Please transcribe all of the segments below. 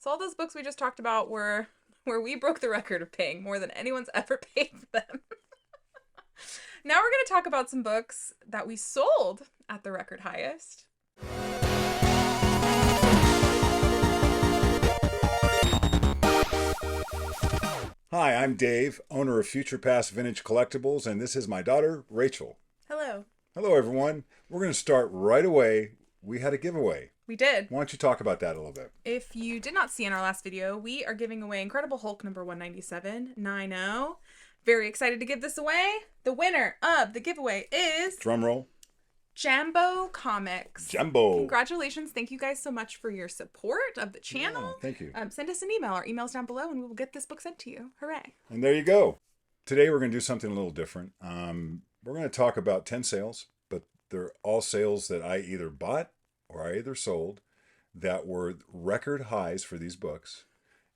So all those books we just talked about were where we broke the record of paying more than anyone's ever paid for them. Now we're going to talk about some books that we sold at the record highest. Hi, I'm Dave, owner of Futurepast Vintage Collectibles, and this is my daughter, Rachel. Hello. Hello, everyone. We're going to start right away. We had a giveaway. We did. Why don't you talk about that a little bit? If you did not see in our last video, we are giving away Incredible Hulk number 197.90. Very excited to give this away. The winner of the giveaway is... Drum roll. Jambo Comics. Jambo. Congratulations. Thank you guys so much for your support of the channel. Yeah, thank you. Send us an email. Our email's down below and we will get this book sent to you. Hooray. And there you go. Today we're going to do something a little different. We're going to talk about 10 sales, but they're all sales that I either bought or I either sold that were record highs for these books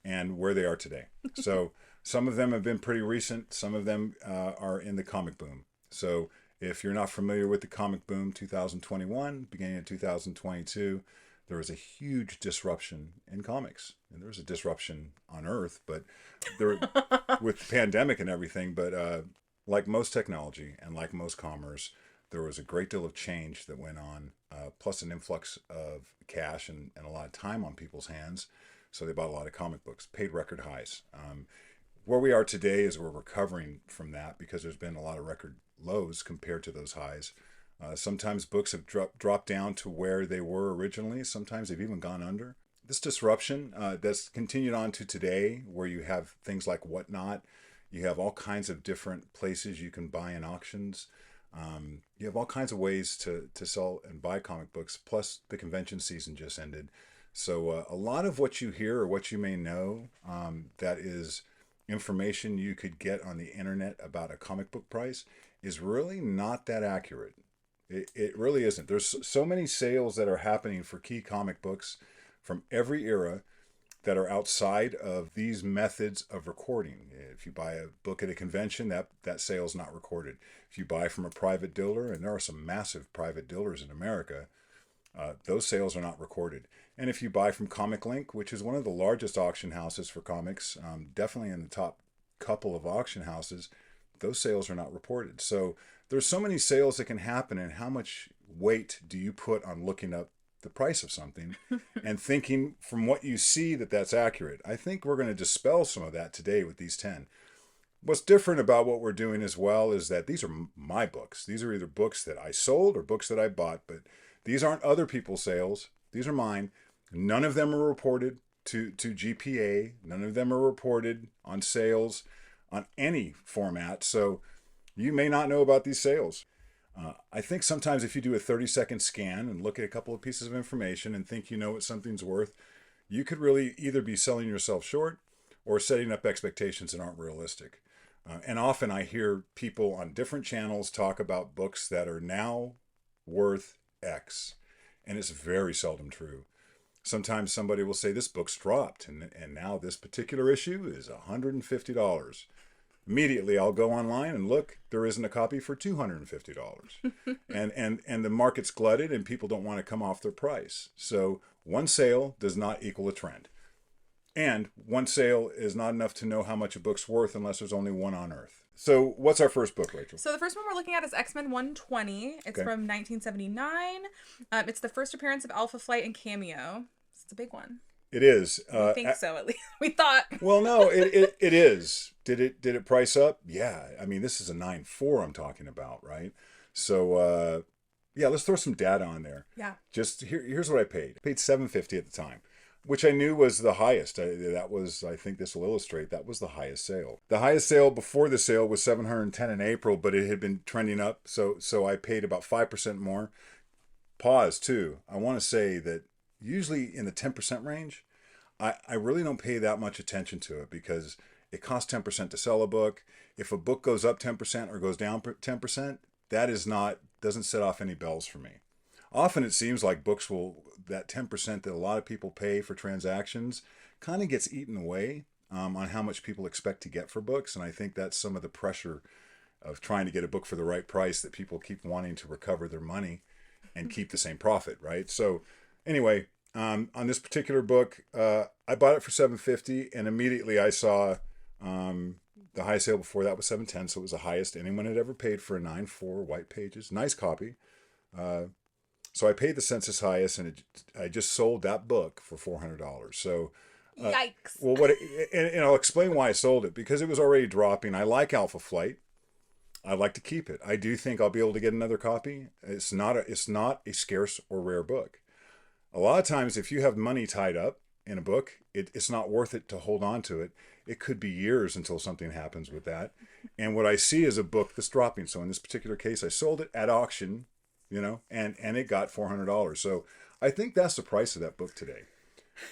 and where they are today. So some of them have been pretty recent. Some of them are in the comic boom. So if you're not familiar with the comic boom 2021, beginning of 2022, there was a huge disruption in comics. And there was a disruption on Earth, but there with the pandemic and everything. But like most technology and like most commerce, there was a great deal of change that went on, plus an influx of cash and a lot of time on people's hands. So they bought a lot of comic books, paid record highs. Where we are today is we're recovering from that because there's been a lot of record lows compared to those highs. Sometimes books have dropped down to where they were originally. Sometimes they've even gone under. This disruption that's continued on to today, where you have things like Whatnot. You have all kinds of different places you can buy in auctions. You have all kinds of ways to sell and buy comic books, plus the convention season just ended. So a lot of what you hear or what you may know that is information you could get on the internet about a comic book price is really not that accurate. It really isn't. There's so many sales that are happening for key comic books from every era that are outside of these methods of recording. If you buy a book at a convention, that sale is not recorded. If you buy from a private dealer, and there are some massive private dealers in America, those sales are not recorded. And if you buy from Comic Link, which is one of the largest auction houses for comics, definitely in the top couple of auction houses, those sales are not reported. So there's so many sales that can happen, and how much weight do you put on looking up the price of something and thinking from what you see that that's accurate? I think we're going to dispel some of that today with these 10. What's different about what we're doing as well is that these are my books. These are either books that I sold or books that I bought, but these aren't other people's sales. These are mine. None of them are reported to GPA. None of them are reported on sales on any format. So you may not know about these sales. I think sometimes if you do a 30-second scan and look at a couple of pieces of information and think you know what something's worth, you could really either be selling yourself short or setting up expectations that aren't realistic. And often I hear people on different channels talk about books that are now worth X, and it's very seldom true. Sometimes somebody will say this book's dropped and now this particular issue is $150. Immediately I'll go online and look, there isn't a copy for $250. and the market's glutted and people don't want to come off their price. So one sale does not equal a trend. And one sale is not enough to know how much a book's worth unless there's only one on Earth. So what's our first book, Rachel? So the first one we're looking at is X-Men 120. It's from 1979. It's the first appearance of Alpha Flight and Cameo. It's a big one. It is. We think so, at least. We thought. Well, no, it is. Did it price up? Yeah. I mean, this is a 9.4 I'm talking about, right? So, yeah, let's throw some data on there. Yeah. Just here's what I paid. I paid $7.50 at the time, which I knew was the highest. I think this will illustrate, that was the highest sale. The highest sale before the sale was $710 in April, but it had been trending up. So I paid about 5% more. Pause, too. I want to say that usually in the 10% range, I really don't pay that much attention to it because it costs 10% to sell a book. If a book goes up 10% or goes down 10%, that doesn't set off any bells for me. Often it seems like books that 10% that a lot of people pay for transactions kind of gets eaten away on how much people expect to get for books. And I think that's some of the pressure of trying to get a book for the right price that people keep wanting to recover their money and keep the same profit, right? So anyway, On this particular book, I bought it for $7.50, and immediately I saw the high sale before that was $7.10, so it was the highest anyone had ever paid for a 9.4 white pages. Nice copy. So I paid the census highest, and I just sold that book for $400. So, Yikes. well, and I'll explain why I sold it, because it was already dropping. I like Alpha Flight. I'd like to keep it. I do think I'll be able to get another copy. It's not a scarce or rare book. A lot of times, if you have money tied up in a book, it's not worth it to hold on to it. It could be years until something happens with that. And what I see is a book that's dropping. So in this particular case, I sold it at auction, and it got $400. So I think that's the price of that book today.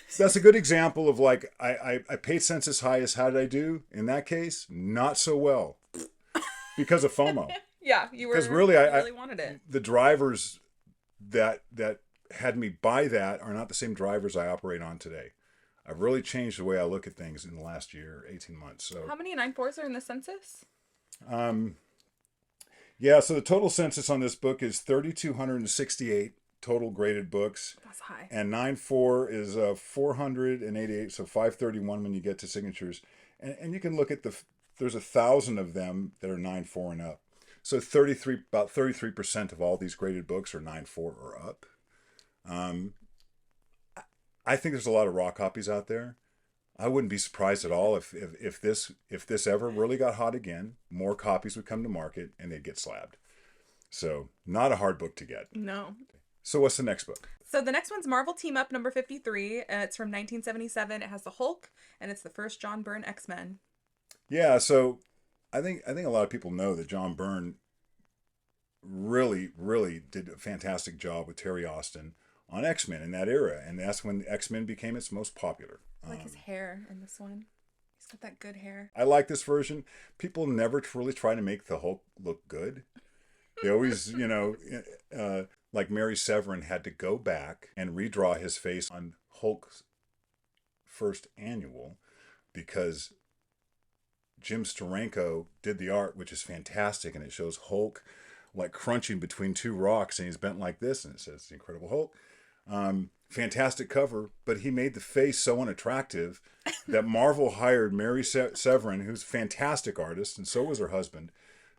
So that's a good example of like, I paid census highest. How did I do? In that case, not so well because of FOMO. Yeah, you really wanted it. The drivers that had me buy that are not the same drivers I operate on today. I've really changed the way I look at things in the last year, 18 months. So how many 9.4s are in the census? Yeah, so the total census on this book is 3,268 total graded books. That's high. And 9.4 is 488, so 531 when you get to signatures. And you can look at there's 1,000 of them that are 9.4 and up. So about 33% of all these graded books are 9.4 or up. I think there's a lot of raw copies out there. I wouldn't be surprised at all if this ever really got hot again, more copies would come to market and they'd get slabbed. So not a hard book to get. No. So what's the next book? So the next one's Marvel Team Up number 53. It's from 1977. It has the Hulk, and it's the first John Byrne X-Men. Yeah, so I think a lot of people know that John Byrne really, really did a fantastic job with Terry Austin on X-Men in that era, and that's when X-Men became its most popular. I like his hair in this one. He's got that good hair. I like this version. People never really try to make the Hulk look good. They always, like Mary Severin had to go back and redraw his face on Hulk's first annual because Jim Steranko did the art, which is fantastic, and it shows Hulk like crunching between two rocks, and he's bent like this, and it says The Incredible Hulk. Fantastic cover, but he made the face so unattractive that Marvel hired Mary Severin, who's a fantastic artist, and so was her husband,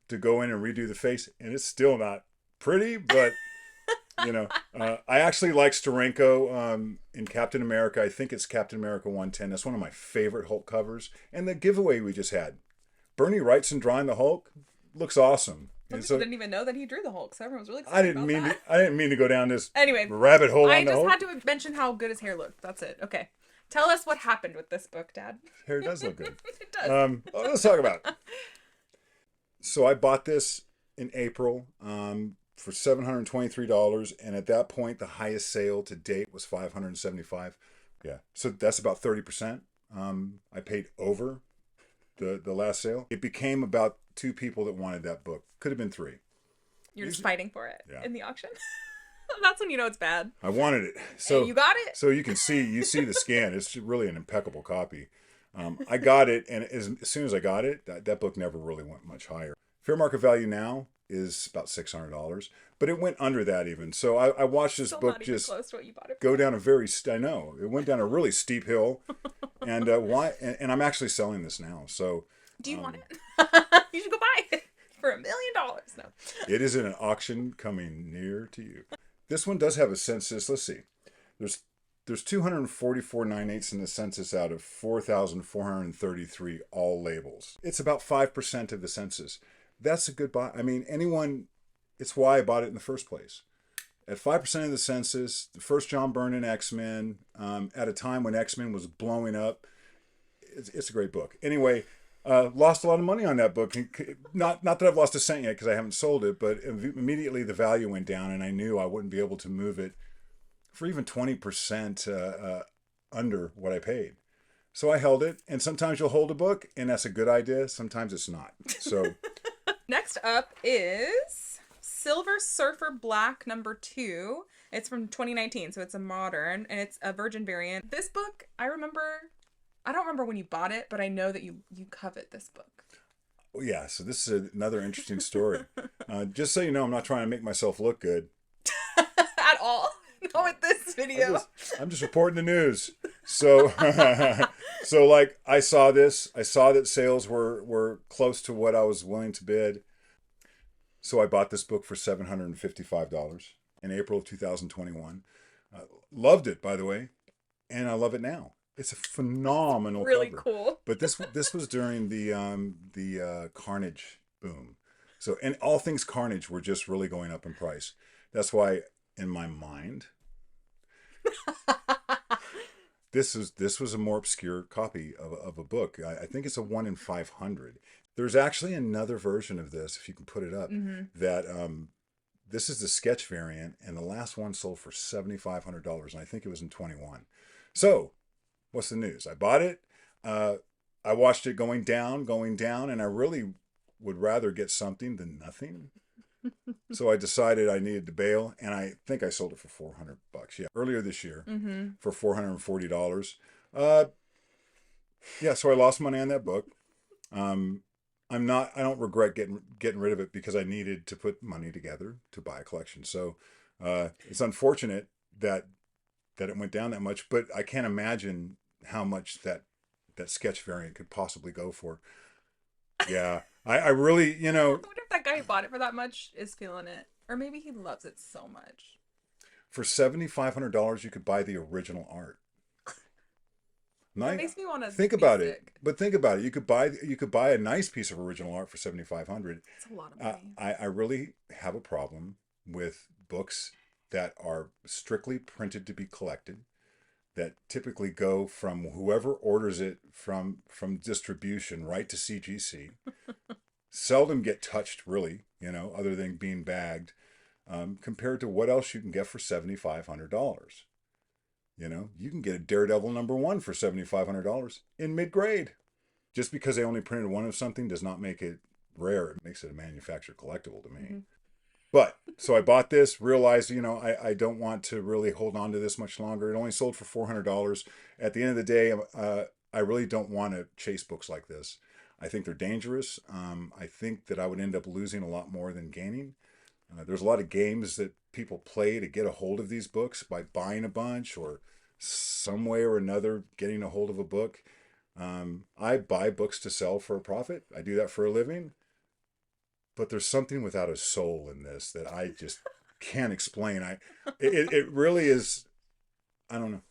to go in and redo the face, and it's still not pretty, but I actually like Steranko in Captain America. I think it's Captain America 110. That's one of my favorite Hulk covers. And the giveaway we just had, Bernie Wrightson drawing the Hulk, looks awesome. Some people didn't even know that he drew the Hulk, so everyone was really excited I didn't mean to go down this anyway, rabbit hole I on the Hulk. just had to mention how good his hair looked. That's it. Okay. Tell us what happened with this book, Dad. Hair does look good. It does. Let's talk about it. So I bought this in April for $723, and at that point, the highest sale to date was $575. Yeah, so that's about 30%. I paid over the last sale. It became about 2 people that wanted that book. Could have been 3. You're just fighting for it Yeah. in the auction. That's when you know it's bad. I wanted it. So and you got it? So you see the scan. It's really an impeccable copy. I got it, and as soon as I got it, that book never really went much higher. Fair market value now is about $600, but it went under that even. So I watched this Still book not even just close to what you bought it go for. down I know it went down a really steep hill, and and I'm actually selling this now. So do you want it? You should go buy it for $1 million. No. It is in an auction coming near to you. This one does have a census. Let's see. There's 244 9/8 in the census out of 4,433 all labels. It's about 5% of the census. That's a good buy. I mean, it's why I bought it in the first place. At 5% of the census, the first John Byrne in X-Men, at a time when X-Men was blowing up. It's a great book. Anyway, lost a lot of money on that book. Not that I've lost a cent yet because I haven't sold it, but immediately the value went down, and I knew I wouldn't be able to move it for even 20% under what I paid. So I held it, and sometimes you'll hold a book, and that's a good idea. Sometimes it's not. So next up is Silver Surfer Black number 2. It's from 2019, so it's a modern, and it's a Virgin variant. This book, I don't remember when you bought it, but I know that you covet this book. Oh, yeah, so this is another interesting story. Just so you know, I'm not trying to make myself look good. At all. Not with this video. I'm just reporting the news. So, so like I saw this. I saw that sales were close to what I was willing to bid. So I bought this book for $755 in April of 2021. Loved it, by the way, and I love it now. It's a phenomenal Really cover. cool. But this was during the Carnage boom. So, and all things Carnage were just really going up in price. That's why, in my mind, this was a more obscure copy of a book. I think it's a 1 in 500. There's actually another version of this, if you can put it up, that this is the sketch variant, and the last one sold for $7,500, and I think it was in 21. So, what's the news? I bought it. I watched it going down, and I really would rather get something than nothing. So I decided I needed to bail, and I think I sold it for $400. Yeah, earlier this year for $440. Yeah, so I lost money on that book. I don't regret getting rid of it because I needed to put money together to buy a collection. So it's unfortunate that it went down that much, but I can't imagine how much that sketch variant could possibly go for. Yeah, I really, I wonder if that guy who bought it for that much is feeling it, or maybe he loves it so much. For $7,500, you could buy the original art. That makes me want to think about it. But think about it. You could buy a nice piece of original art for $7,500. It's a lot of money. I really have a problem with books that are strictly printed to be collected, that typically go from whoever orders it from distribution right to CGC. Seldom get touched, really, other than being bagged, compared to what else you can get for $7,500. You can get a Daredevil #1 for $7,500 in mid-grade. Just because they only printed one of something does not make it rare. It makes it a manufactured collectible to me. But, so I bought this, realized, I don't want to really hold on to this much longer. It only sold for $400. At the end of the day, I really don't want to chase books like this. I think they're dangerous. I think that I would end up losing a lot more than gaining. There's a lot of games that people play to get a hold of these books by buying a bunch or some way or another getting a hold of a book. I buy books to sell for a profit. I do that for a living. But there's something without a soul in this that I just can't explain. It really is. I don't know.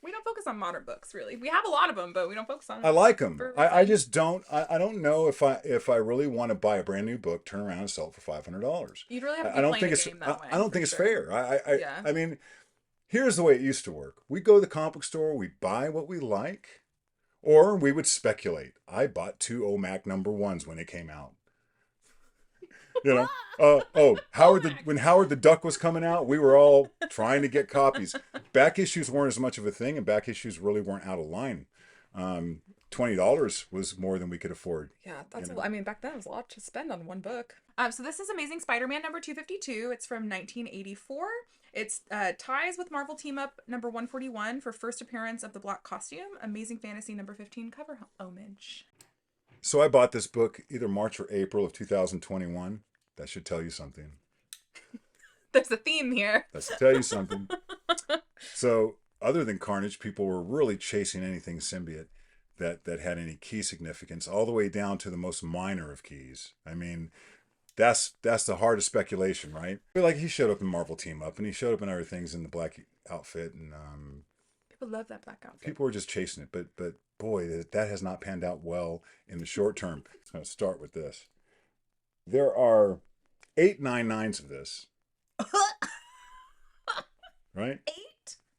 We don't focus on modern books, really. We have a lot of them, but we don't focus on them. I like them. I just don't. I don't know if I really want to buy a brand new book, turn around and sell it for $500. You'd really have to be playing a game that way. I don't think it's fair. I mean, here's the way it used to work. We go to the comic book store, we buy what we like, or we would speculate. I bought 2 OMAC #1s when it came out. When Howard the Duck was coming out, we were all trying to get copies. Back issues weren't as much of a thing, and back issues really weren't out of line. $20 was more than we could afford. Yeah, that's back then it was a lot to spend on one book. So this is Amazing Spider-Man #252. It's from 1984. It's ties with Marvel Team Up #141 for first appearance of the black costume. Amazing Fantasy #15 cover homage. So I bought this book either March or April of 2021. That should tell you something. There's a theme here. That should tell you something. So other than Carnage, people were really chasing anything symbiote that had any key significance, all the way down to the most minor of keys. I mean, that's the heart of speculation, right? But like, he showed up in Marvel Team Up, and he showed up in other things in the black outfit, and people love that black outfit. People were just chasing it, but boy, that has not panned out well in the short term. I'm going to start with this. There are 8 9/9s of this. Right?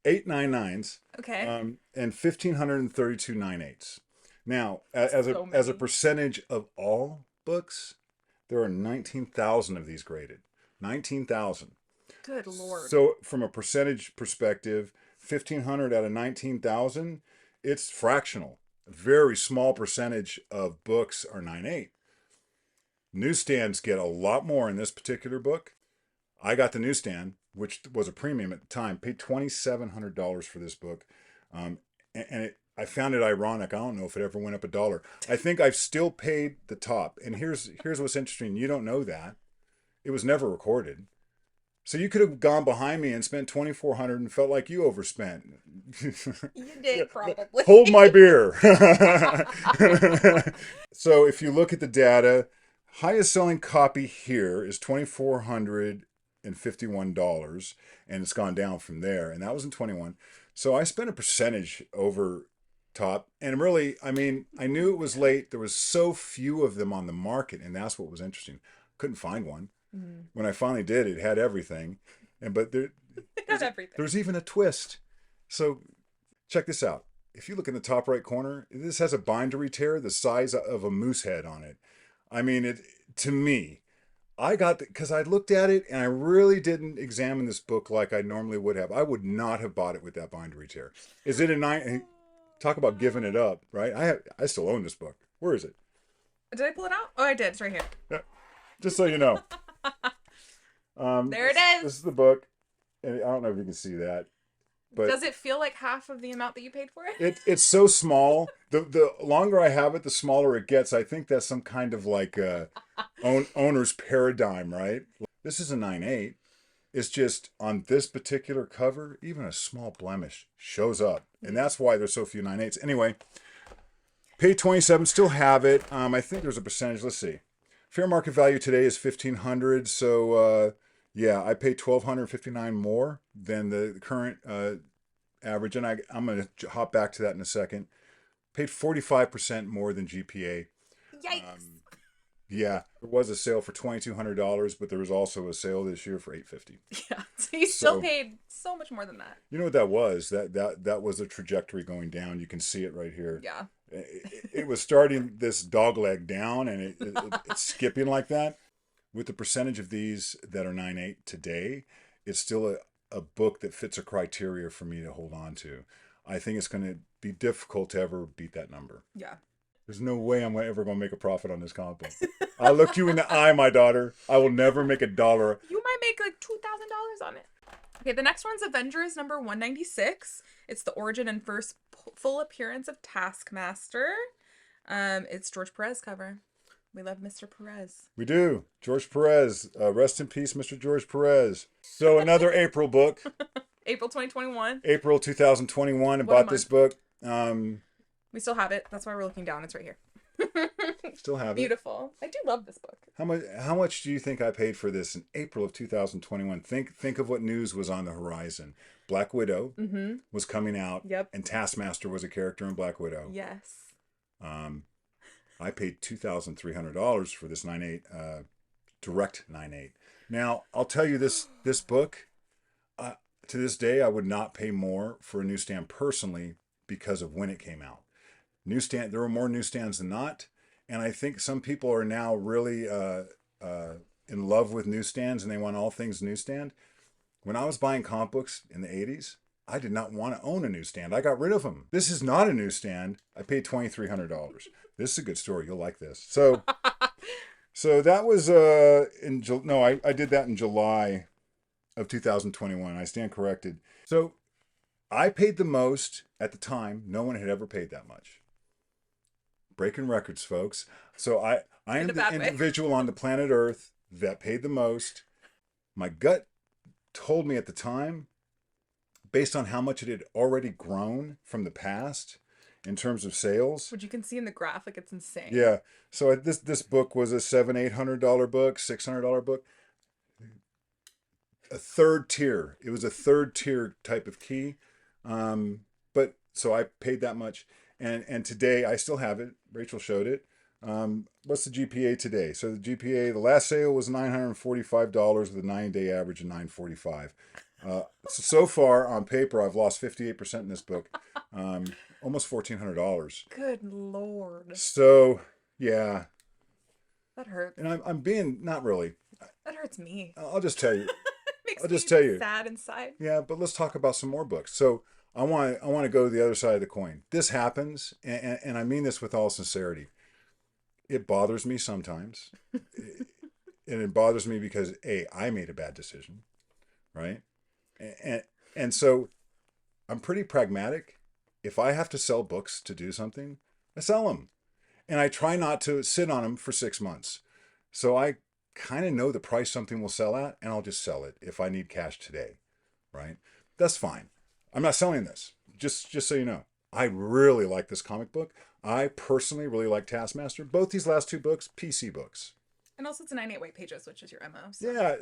8 9/9s. Okay. And 1,532 9/8s. Now, as a percentage of all books, there are 19,000 of these graded. 19,000. Good Lord. So from a percentage perspective, 1,500 out of 19,000, it's fractional. A very small percentage of books are 9/8. Newsstands get a lot more in this particular book. I got the newsstand, which was a premium at the time, paid $2,700 for this book. I found it ironic. I don't know if it ever went up $1. I think I've still paid the top. And here's what's interesting. You don't know that. It was never recorded. So you could have gone behind me and spent 2,400 and felt like you overspent. You did probably. Hold my beer. So if you look at the data, highest selling copy here is $2,451, and it's gone down from there, and that was in 21. So I spent a percentage over top, and really, I mean, I knew it was late. There was so few of them on the market, and that's what was interesting. Couldn't find one. When I finally did, it had everything, but there's even a twist. So check this out. If you look in the top right corner, this has a bindery tear the size of a moose head on it. I mean, it to me, I got because I looked at it and I really didn't examine this book like I normally would have. I would not have bought it with that bindery tear. Is it a nine? Talk about giving it up, right? I still own this book. Where is it? Did I pull it out? Oh, I did. It's right here. Yeah. Just so you know. There it is. This is the book, and I don't know if you can see that. But does it feel like half of the amount that you paid for it? It's so small. The longer I have it, the smaller it gets. I think that's some kind of like owner's paradigm, right? This is a 9.8. It's just on this particular cover, even a small blemish shows up, and that's why there's so few 9.8s. Anyway, paid 27, still have it. I think there's a percentage. Let's see. Fair market value today is $1,500. So yeah, I paid $1,259 more than the current average, and I'm going to hop back to that in a second. Paid 45% more than GPA. Yikes! Yeah, there was a sale for $2,200, but there was also a sale this year for $850. Yeah, so you still paid so much more than that. You know what that was? That was a trajectory going down. You can see it right here. Yeah. It was starting this dog leg down, and it's skipping like that. With the percentage of these that are 9.8 today, it's still a book that fits a criteria for me to hold on to. I think it's going to be difficult to ever beat that number. Yeah. There's no way I'm ever going to make a profit on this comic book. I look you in the eye, my daughter. I will never make $1. You might make like $2,000 on it. Okay, the next one's Avengers number 196. It's the origin and first full appearance of Taskmaster. It's George Perez cover. We love Mr. Perez. We do. George Perez. Rest in peace, Mr. George Perez. So another April book. April 2021. April 2021. I bought this book. We still have it. That's why we're looking down. It's right here. Still have it. Beautiful. I do love this book. How much do you think I paid for this in April of 2021? Think of what news was on the horizon. Black Widow was coming out. Yep. And Taskmaster was a character in Black Widow. Yes. I paid $2,300 for this 9.8 direct 9.8. Now, I'll tell you this book, to this day, I would not pay more for a newsstand personally because of when it came out. There were more newsstands than not, and I think some people are now really in love with newsstands and they want all things newsstand. When I was buying comic books in the 80s, I did not want to own a newsstand. I got rid of them. This is not a newsstand. I paid $2,300. This is a good story. You'll like this. So that was I did that in July of 2021. I stand corrected. So I paid the most at the time. No one had ever paid that much. Breaking records, folks. So I am the individual on the planet Earth that paid the most. My gut told me at the time, based on how much it had already grown from the past in terms of sales. Which you can see in the graphic, it's insane. Yeah. So this book was a $700-800 book, $600 book. A third tier. It was a third tier type of key. But so I paid that much. And today I still have it. Rachel showed it. What's the GPA today? So the GPA, the last sale was $945 with a 9-day average of $945. So far on paper, I've lost 58% in this book. Almost $1,400. Good Lord. So yeah. That hurts. And I'm being, not really. That hurts me. I'll just tell you. I'll just tell you. Sad inside. Yeah, but let's talk about some more books. So I want to go to the other side of the coin. This happens, and I mean this with all sincerity. It bothers me sometimes. And it bothers me because, I made a bad decision, right? And so I'm pretty pragmatic. If I have to sell books to do something, I sell them. And I try not to sit on them for 6 months. So I kind of know the price something will sell at, and I'll just sell it if I need cash today, right? That's fine. I'm not selling this. Just so you know, I really like this comic book. I personally really like Taskmaster. Both these last two books, PC books. And also it's a 98 white pages, which is your MO. So. Yeah,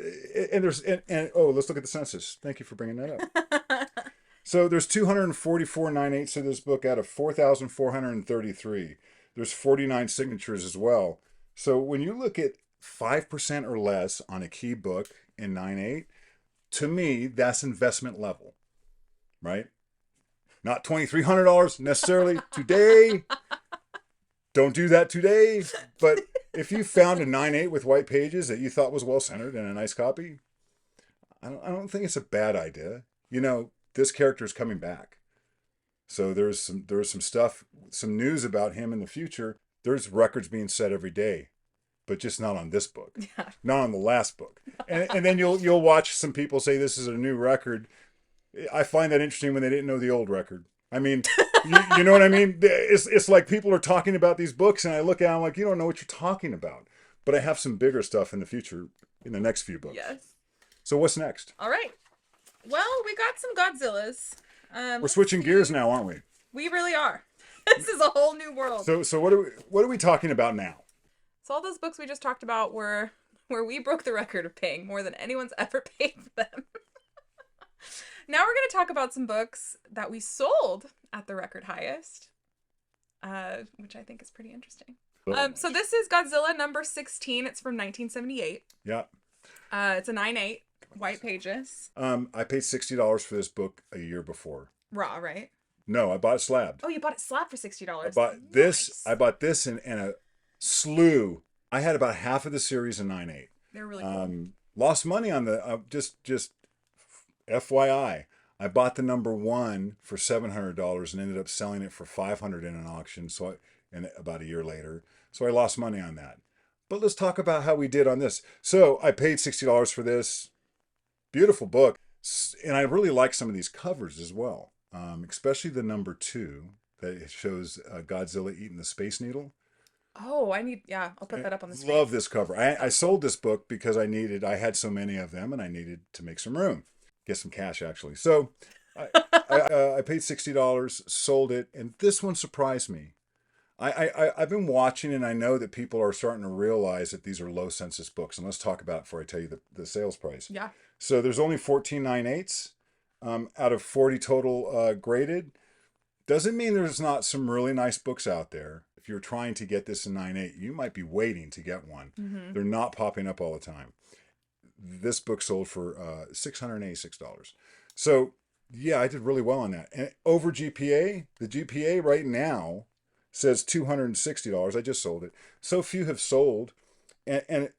and oh, let's look at the census. Thank you for bringing that up. So there's 244 9/8 of this book out of 4,433. There's 49 signatures as well. So when you look at 5% or less on a key book in 9/8, to me, that's investment level, right? Not $2,300 necessarily today. Don't do that today. But if you found a 9/8 with white pages that you thought was well centered and a nice copy, I don't think it's a bad idea. You know, this character is coming back. So there's some stuff, some news about him in the future. There's records being set every day, but just not on this book, not on the last book. And then you'll watch some people say this is a new record. I find that interesting when they didn't know the old record. I mean, you know what I mean? It's like people are talking about these books, and I look at them like, you don't know what you're talking about. But I have some bigger stuff in the future, in the next few books. Yes. So what's next? All right. Well, we got some Godzillas. We're switching gears now, aren't we? We really are. This is a whole new world. So what are we talking about now? So all those books we just talked about were where we broke the record of paying more than anyone's ever paid for them. Now we're going to talk about some books that we sold at the record highest, which I think is pretty interesting. So this is Godzilla number 16. It's from 1978. Yeah. It's a 9/8, white pages. I paid $60 for this book a year before. Raw, right? No, I bought it slabbed. Oh, you bought it slabbed for $60. I bought this in a slew. I had about half of the series in 9/8. They're really cool. Lost money on the just FYI. I bought the number 1 for $700 and ended up selling it for $500 in an auction. And about a year later, so I lost money on that. But let's talk about how we did on this. So I paid $60 for this beautiful book, and I really like some of these covers as well, especially the number 2 that shows Godzilla eating the Space Needle. Oh, I'll put that up on the screen. Love this cover. I sold this book because I had so many of them, and I needed to make some room, get some cash actually. So I paid $60, sold it, and this one surprised me. I've been watching, and I know that people are starting to realize that these are low census books. And let's talk about it before I tell you the sales price. Yeah. So there's only 14 9/8 out of 40 total graded. Doesn't mean there's not some really nice books out there. If you're trying to get this in 9/8, you might be waiting to get one. Mm-hmm. They're not popping up all the time. This book sold for $686. So yeah, I did really well on that. And over GPA, the GPA right now says $260. I just sold it. So few have sold. And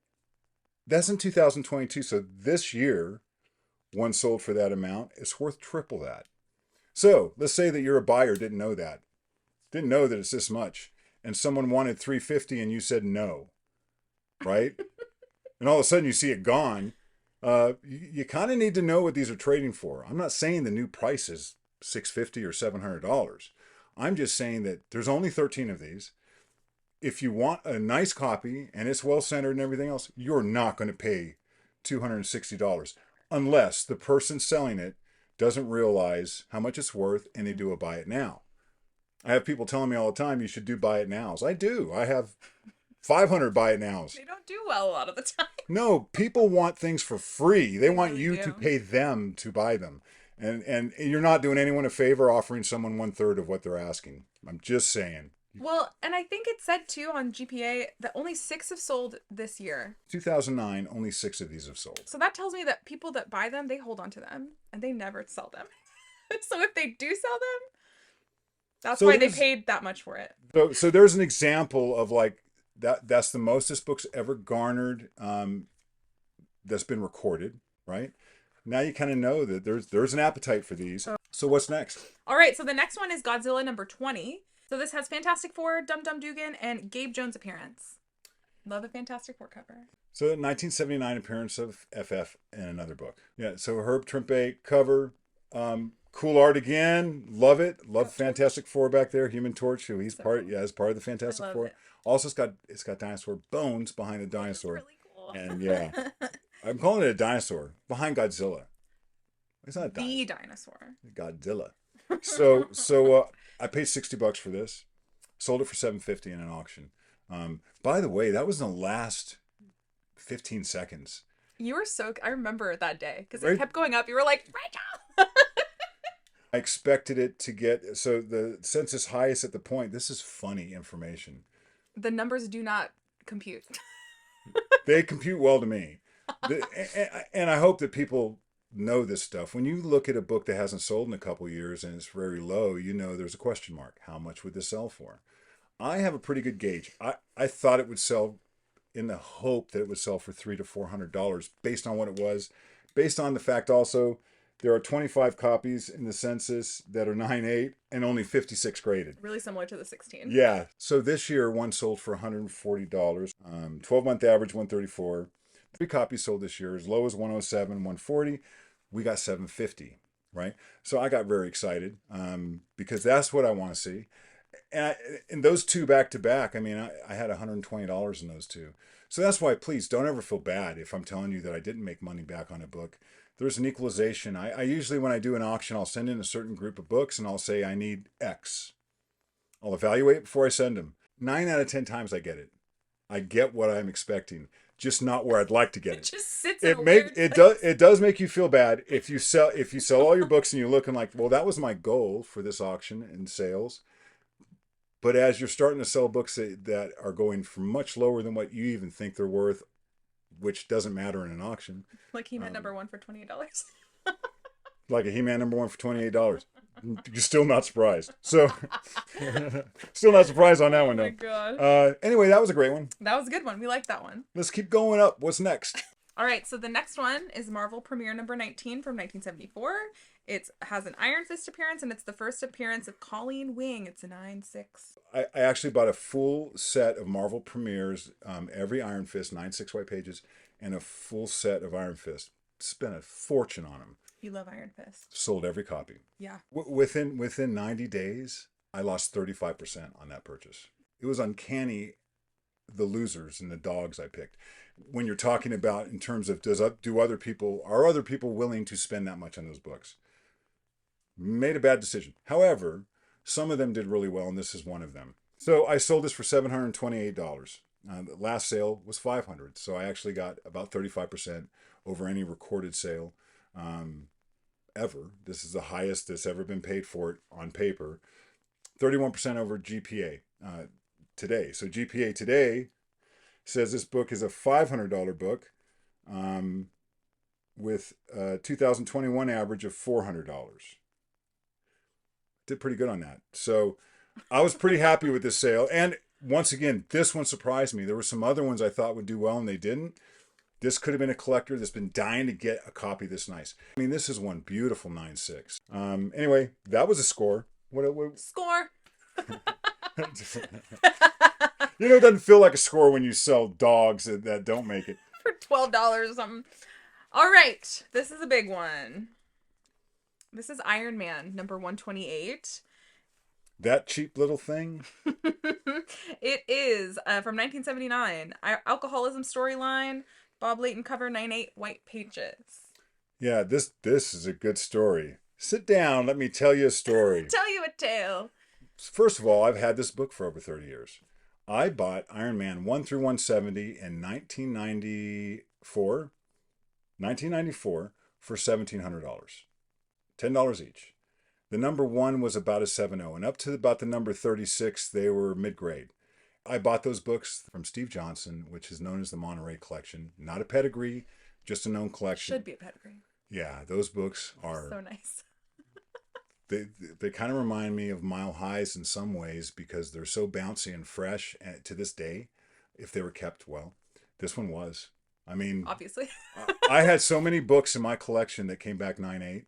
that's in 2022. So this year, one sold for that amount. It's worth triple that. So let's say that you're a buyer, didn't know that. Didn't know that it's this much. And someone wanted $350 and you said no. Right? And all of a sudden you see it gone. You kind of need to know what these are trading for. I'm not saying the new price is $650 or $700. I'm just saying that there's only 13 of these. If you want a nice copy and it's well centered and everything else, you're not going to pay $260 unless the person selling it doesn't realize how much it's worth and they do a buy it now. I have people telling me all the time, you should do buy it nows. I do. I have 500 buy it nows. They don't do well a lot of the time. No, people want things for free. They want you to pay them to buy them. And you're not doing anyone a favor offering someone 1/3 of what they're asking. I'm just saying. Well, and I think it said too on GPA that only 6 have sold this year. 2009, only 6 of these have sold. So that tells me that people that buy them, they hold on to them and they never sell them. So if they do sell them, that's why they paid that much for it. So there's an example of like that's the most this book's ever garnered that's been recorded, right? Now you kind of know that there's an appetite for these. So what's next? All right, so the next one is Godzilla number 20. So this has Fantastic Four, Dum Dum Dugan, and Gabe Jones' appearance. Love a Fantastic Four cover. So 1979 appearance of FF in another book. Yeah, so Herb Trimpe cover. Cool art again. Love it. Love Fantastic Four back there. Human Torch, who as part of the Fantastic Four. It. Also, it's got dinosaur bones behind the dinosaur. Really cool. And yeah, I'm calling it a dinosaur behind Godzilla. It's not a The dinosaur. dinosaur. Godzilla. So I paid $60 for this. Sold it for $7.50 in an auction. By the way, that was in the last 15 seconds. You were so... I remember that day because Right? it kept going up. You were like, Rachel! I expected it to get... So the census highest at the point... This is funny information. The numbers do not compute. They compute well to me. And I hope that people know this stuff. When you look at a book that hasn't sold in a couple years and it's very low, you know there's a question mark. How much would this sell for? I have a pretty good gauge. I thought it would sell in the hope that it would sell for $300 to $400 based on what it was. Based on the fact also there are 25 copies in the census that are 9.8 and only 56 graded. Really similar to the 16. Yeah. So this year one sold for $140. 12-month average $134. 3 copies sold this year, as low as $107, $140. We got $750, right? So I got very excited because that's what I want to see. And in those two back to back, I mean, I had $120 in those two. So that's why, please don't ever feel bad if I'm telling you that I didn't make money back on a book. There's an equalization. I usually, when I do an auction, I'll send in a certain group of books and I'll say I need X. I'll evaluate before I send them. 9 out of 10 times I get it. I get what I'm expecting, just not where I'd like to get it. It just sits in a weird place. It does make you feel bad if you sell all your books and you're looking like, well, that was my goal for this auction and sales. But as you're starting to sell books that are going for much lower than what you even think they're worth, which doesn't matter in an auction. Like He-Man #1 for $28. Like a He-Man #1 for $28. You're still not surprised. So, still not surprised on that one, though. Oh my gosh. Anyway, that was a great one. That was a good one. We liked that one. Let's keep going up. What's next? All right, so the next one is Marvel Premiere #19 from 1974. It has an Iron Fist appearance, and it's the first appearance of Colleen Wing. It's a 9.6. I actually bought a full set of Marvel Premieres, every Iron Fist, 9.6 white pages, and a full set of Iron Fist. Spent a fortune on them. You love Iron Fist. Sold every copy. Yeah. Within 90 days, I lost 35% on that purchase. It was uncanny, the losers and the dogs I picked. When you're talking about in terms of are other people willing to spend that much on those books? Made a bad decision. However, some of them did really well, and this is one of them. So I sold this for $728. The last sale was $500, so I actually got about 35% over any recorded sale ever. This is the highest that's ever been paid for it on paper. 31% over GPA today. So GPA today says this book is a $500 book with a 2021 average of $400. Did pretty good on that. So I was pretty happy with this sale. And once again, this one surprised me. There were some other ones I thought would do well and they didn't. This could have been a collector that's been dying to get a copy this nice. I mean, this is one beautiful 9.6. Anyway, that was a score. What? Score! You know, it doesn't feel like a score when you sell dogs that don't make it. For $12 or something. All right, this is a big one. This is Iron Man #128. That cheap little thing? It is from 1979. Alcoholism storyline. Bob Layton cover, 9.8 white pages. Yeah, this is a good story. Sit down, let me tell you a story. Tell you a tale. First of all, I've had this book for over 30 years. I bought Iron Man 1 through 170 in 1994 for $1,700. $10 each. The number 1 was about a 7.0, and up to about the number 36, they were mid-grade. I bought those books from Steve Johnson, which is known as the Monterey Collection. Not a pedigree, just a known collection. Should be a pedigree. Yeah, those books are so nice. They kind of remind me of Mile Highs in some ways because they're so bouncy and fresh to this day, if they were kept well. This one was. I mean, obviously. I had so many books in my collection that came back 9.8.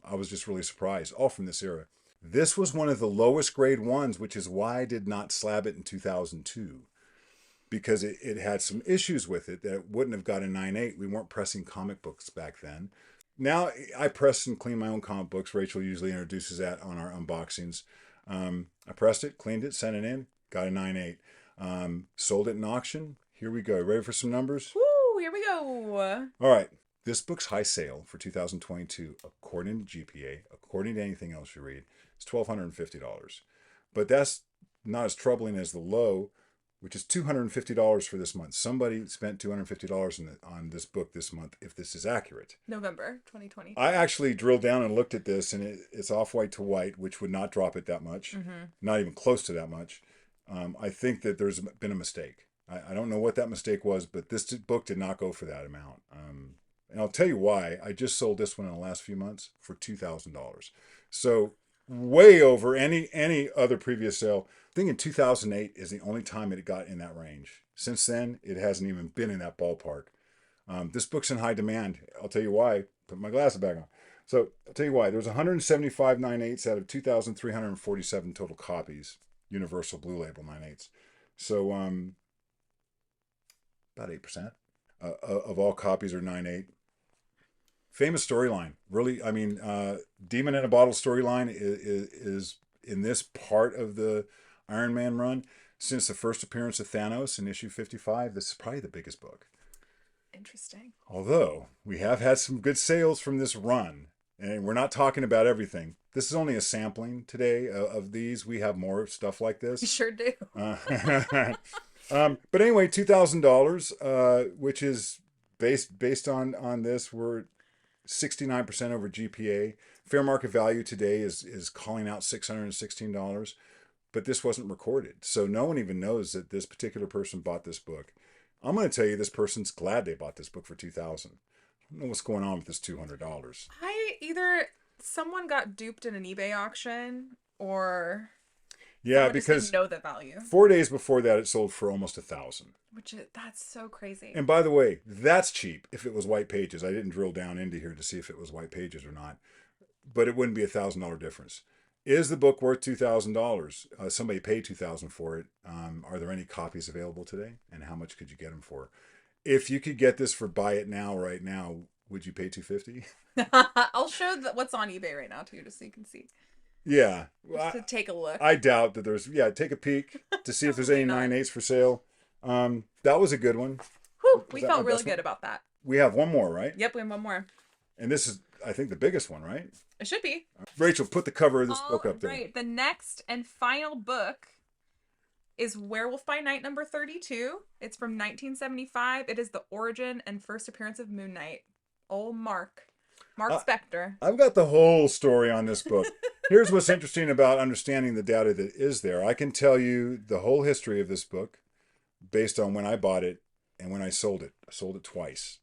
I was just really surprised, all from this era. This was one of the lowest grade ones, which is why I did not slab it in 2002. Because it had some issues with it that it wouldn't have got a 9.8. We weren't pressing comic books back then. Now I press and clean my own comic books. Rachel usually introduces that on our unboxings. I pressed it, cleaned it, sent it in, got a 9.8. Sold it in auction. Here we go. Ready for some numbers? Woo! here we go. All right. This book's high sale for 2022, according to GPA, according to anything else you read, is $1,250. But that's not as troubling as the low, which is $250 for this month. Somebody spent $250 on this book this month, if this is accurate. November 2020. I actually drilled down and looked at this, and it's off-white to white, which would not drop it that much, not even close to that much. I think that there's been a mistake. I don't know what that mistake was, but this book did not go for that amount. And I'll tell you why. I just sold this one in the last few months for $2,000. So way over any other previous sale. I think in 2008 is the only time it got in that range. Since then, it hasn't even been in that ballpark. This book's in high demand. I'll tell you why. Put my glasses back on. So I'll tell you why. There's 175 9/8 out of 2,347 total copies. Universal Blue Label 9/8. So about 8% of all copies are 9/8. Famous storyline. Really, I mean, Demon in a Bottle storyline is in this part of the Iron Man run. Since the first appearance of Thanos in issue 55, this is probably the biggest book. Interesting. Although we have had some good sales from this run, and we're not talking about everything. This is only a sampling today of these. We have more stuff like this. You sure do. But anyway, $2,000, which is based on this. We're 69% over GPA. Fair market value today is calling out $616, but this wasn't recorded. So no one even knows that this particular person bought this book. I'm going to tell you this person's glad they bought this book for $2,000. I don't know what's going on with this $200. Either someone got duped in an eBay auction or because just didn't know the value. 4 days before that, it sold for almost $1,000. That's so crazy. And by the way, that's cheap if it was white pages. I didn't drill down into here to see if it was white pages or not, but it wouldn't be $1,000 difference. Is the book worth $2,000? Somebody paid $2,000 for it. Are there any copies available today? And how much could you get them for? If you could get this for buy it now, right now, would you pay $250? I'll show what's on eBay right now too, just so you can see. Yeah, just to take a look. I doubt that there's. Yeah, take a peek to see if there's any 9/8 for sale. That was a good one. Whew, we felt really good about that. We have one more, right? Yep, we have one more. And this is, I think, the biggest one, right? It should be. Rachel, put the cover of this book up there. Right. The next and final book is Werewolf by Night number 32. It's from 1975. It is the origin and first appearance of Moon Knight. Old Mark Spector. I've got the whole story on this book. Here's what's interesting about understanding the data that is there. I can tell you the whole history of this book based on when I bought it and when I sold it. I sold it twice.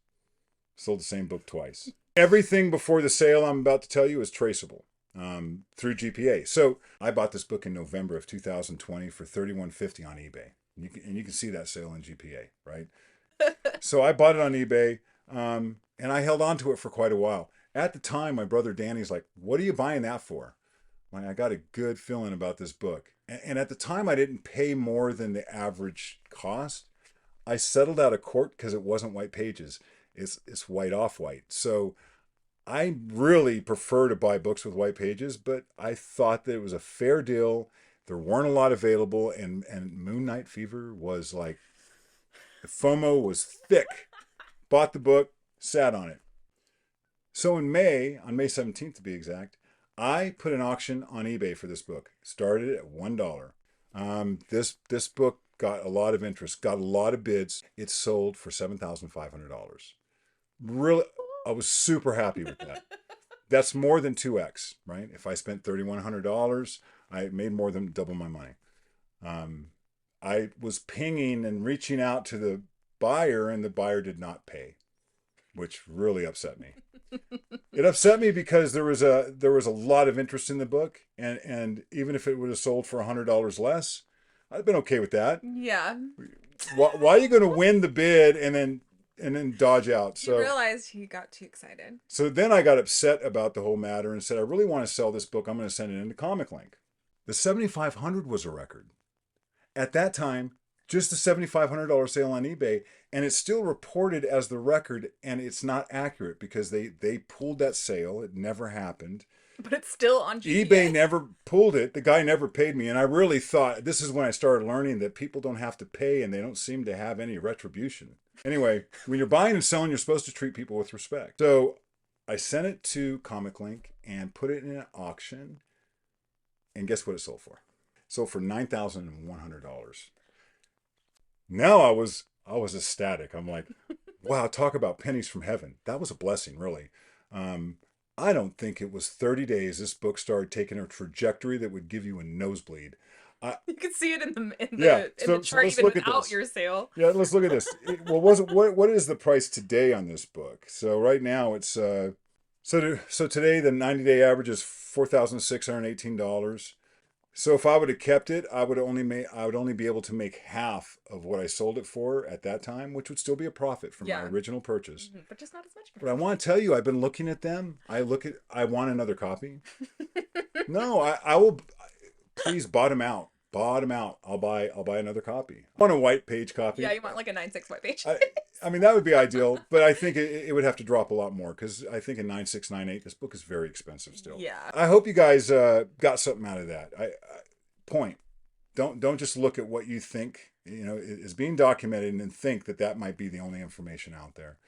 Sold the same book twice. Everything before the sale I'm about to tell you is traceable through GPA. So I bought this book in November of 2020 for $31.50 on eBay. And you can see that sale in GPA, right? So I bought it on eBay and I held on to it for quite a while. At the time, my brother Danny's like, "What are you buying that for?" I'm like, I got a good feeling about this book. And at the time, I didn't pay more than the average cost. I settled out of court because it wasn't white pages. It's white off white. So I really prefer to buy books with white pages, but I thought that it was a fair deal. There weren't a lot available, and Moon Knight fever was like, the FOMO was thick. Bought the book, sat on it. So in May, on May 17th to be exact, I put an auction on eBay for this book. Started at $1. This book got a lot of interest, got a lot of bids. It sold for $7,500. Really, I was super happy with that. That's more than 2x, right? If I spent $3,100, I made more than double my money. I was pinging and reaching out to the buyer, and the buyer did not pay, which really upset me. It upset me because there was a lot of interest in the book, and even if it would have sold for $100 less, I'd been okay with that. Yeah. Why are you going to win the bid and then dodge out? So you realized he got too excited. So then I got upset about the whole matter and said, I really want to sell this book. I'm going to send it into Comic Link. The $7,500 was a record. At that time, just the $7,500 sale on eBay, and it's still reported as the record, and it's not accurate because they pulled that sale. It never happened. But it's still on GBA. eBay never pulled it. The guy never paid me. And I really thought, this is when I started learning that people don't have to pay and they don't seem to have any retribution. Anyway, when you're buying and selling, you're supposed to treat people with respect. So I sent it to Comic Link and put it in an auction. And guess what it sold for? It sold for $9,100. Now I was ecstatic. I'm like, wow, talk about pennies from heaven. That was a blessing, really. I don't think it was 30 days this book started taking a trajectory that would give you a nosebleed. You can see it in the chart let's even look at without this. your sale. Yeah, let's look at this. What is the price today on this book? So right now it's so today the 90-day average is $4,618. So if I would have kept it, I would only be able to make half of what I sold it for at that time, which would still be a profit from my original purchase. Mm-hmm. But just not as much. But I want to tell you, I've been looking at them. I want another copy. No, I will. Please bottom out. I'll buy another copy. I want a white page copy. Yeah, you want like a 9.6 white page. I mean, that would be ideal, but I think it would have to drop a lot more because I think in 9.6, 9.8, this book is very expensive still. Yeah. I hope you guys got something out of that. Point. Don't just look at what you think is being documented and then think that might be the only information out there.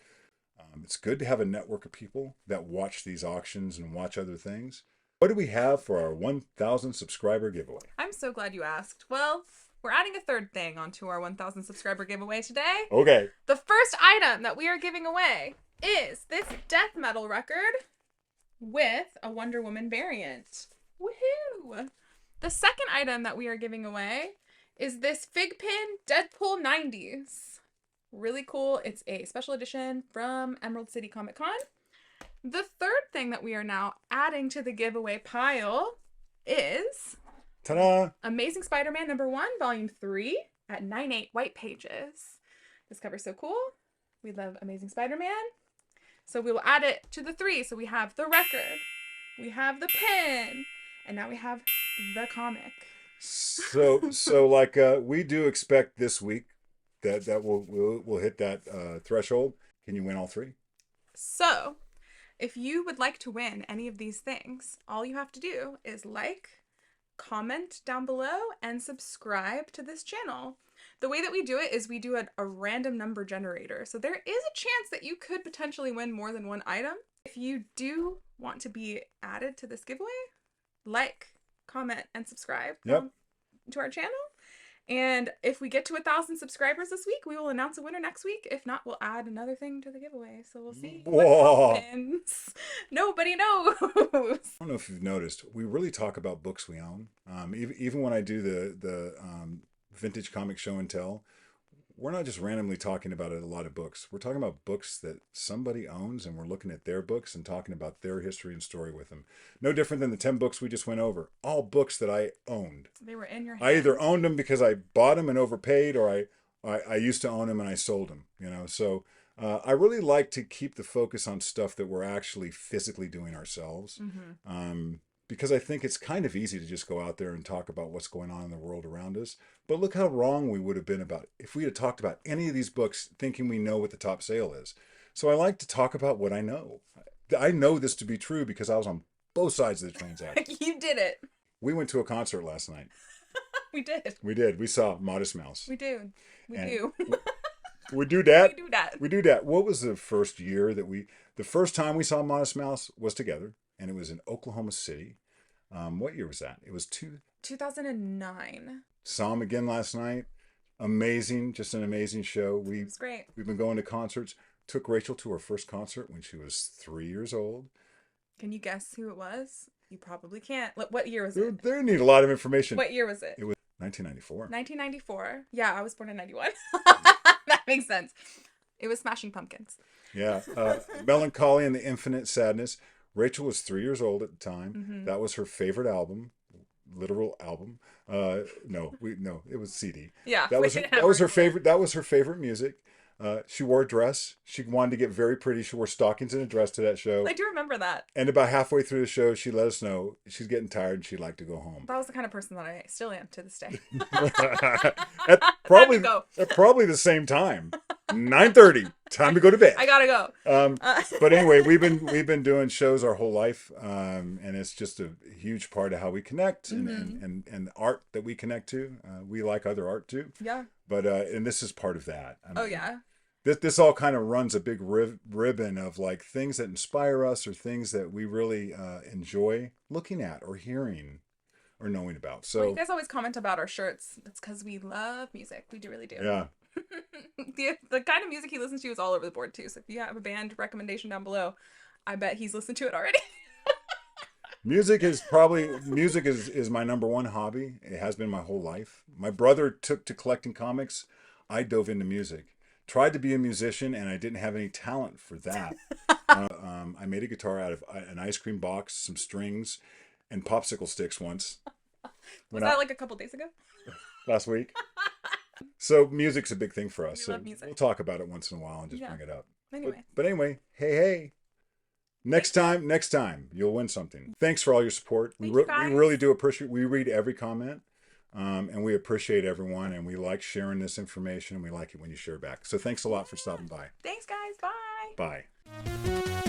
It's good to have a network of people that watch these auctions and watch other things. What do we have for our 1,000 subscriber giveaway? I'm so glad you asked. Well, we're adding a third thing onto our 1,000 subscriber giveaway today. Okay. The first item that we are giving away is this death metal record with a Wonder Woman variant. Woohoo! The second item that we are giving away is this Figpin Deadpool 90s. Really cool. It's a special edition from Emerald City Comic Con. The third thing that we are now adding to the giveaway pile is ta-da! Amazing Spider-Man #1, Volume 3 at 9.8 white pages. This cover's so cool. We love Amazing Spider-Man. So we will add it to the 3. So we have the record, we have the pin, and now we have the comic. So like we do expect this week that we'll hit that threshold. Can you win all 3? So if you would like to win any of these things, all you have to do is like, comment down below, and subscribe to this channel. The way that we do it is we do a random number generator. So there is a chance that you could potentially win more than one item. If you do want to be added to this giveaway, like, comment, and subscribe to our channel. And if we get to 1,000 subscribers this week, we will announce a winner next week. If not, we'll add another thing to the giveaway. So we'll see what happens. Nobody knows. I don't know if you've noticed, we really talk about books we own. Even when I do the vintage comic show and tell, we're not just randomly talking about a lot of books. We're talking about books that somebody owns, and we're looking at their books and talking about their history and story with them. No different than the 10 books we just went over. All books that I owned. They were in your hands. I either owned them because I bought them and overpaid, or I used to own them and I sold them. So I really like to keep the focus on stuff that we're actually physically doing ourselves. Mm-hmm. Because I think it's kind of easy to just go out there and talk about what's going on in the world around us. But look how wrong we would have been about if we had talked about any of these books thinking we know what the top sale is. So I like to talk about what I know. I know this to be true because I was on both sides of the transaction. You did it. We went to a concert last night. We did. We did. We saw Modest Mouse. We do. We and do. We do that? We do that. We do that. What was the first year the first time we saw Modest Mouse was together, and it was in Oklahoma City. What year was that? It was 2009. Saw him again last night. Amazing. Just an amazing show. It was great. We've been going to concerts. Took Rachel to her first concert when she was 3 years old. Can you guess who it was? You probably can't. What year was it? They need a lot of information. What year was it? It was 1994. 1994. Yeah, I was born in 91. That makes sense. It was Smashing Pumpkins. Yeah. Melancholy and the Infinite Sadness. Rachel was 3 years old at the time. Mm-hmm. That was her favorite album. Literal album. No, it was CD. Yeah. That was her favorite. That was her favorite music. She wore a dress. She wanted to get very pretty. She wore stockings and a dress to that show. I do remember that. And about halfway through the show, she let us know she's getting tired and she'd like to go home. That was the kind of person that I still am to this day. at probably the same time. 9:30. Time to go to bed. I gotta go. But anyway, we've been doing shows our whole life, and it's just a huge part of how we connect and the art that we connect to. We like other art too. Yeah. But and this is part of that. I mean, Oh yeah. This all kind of runs a big ribbon of like things that inspire us or things that we really enjoy looking at or hearing or knowing about. So well, you guys always comment about our shirts. That's because we love music. We do really do. Yeah. The kind of music he listens to is all over the board too. So if you have a band recommendation down below, I bet he's listened to it already. Music is my number one hobby. It has been my whole life. My brother took to collecting comics. I dove into music. Tried to be a musician, and I didn't have any talent for that. I made a guitar out of an ice cream box, some strings, and popsicle sticks once. Was that like a couple days ago? Last week. So music's a big thing for us. We So love music. we'll talk about it once in a while and just bring it up. Anyway. But anyway, hey. Next time, you'll win something. Thanks for all your support. We really do appreciate. We read every comment. And we appreciate everyone, and we like sharing this information, and we like it when you share back. So thanks a lot for stopping by. Thanks, guys. Bye. Bye.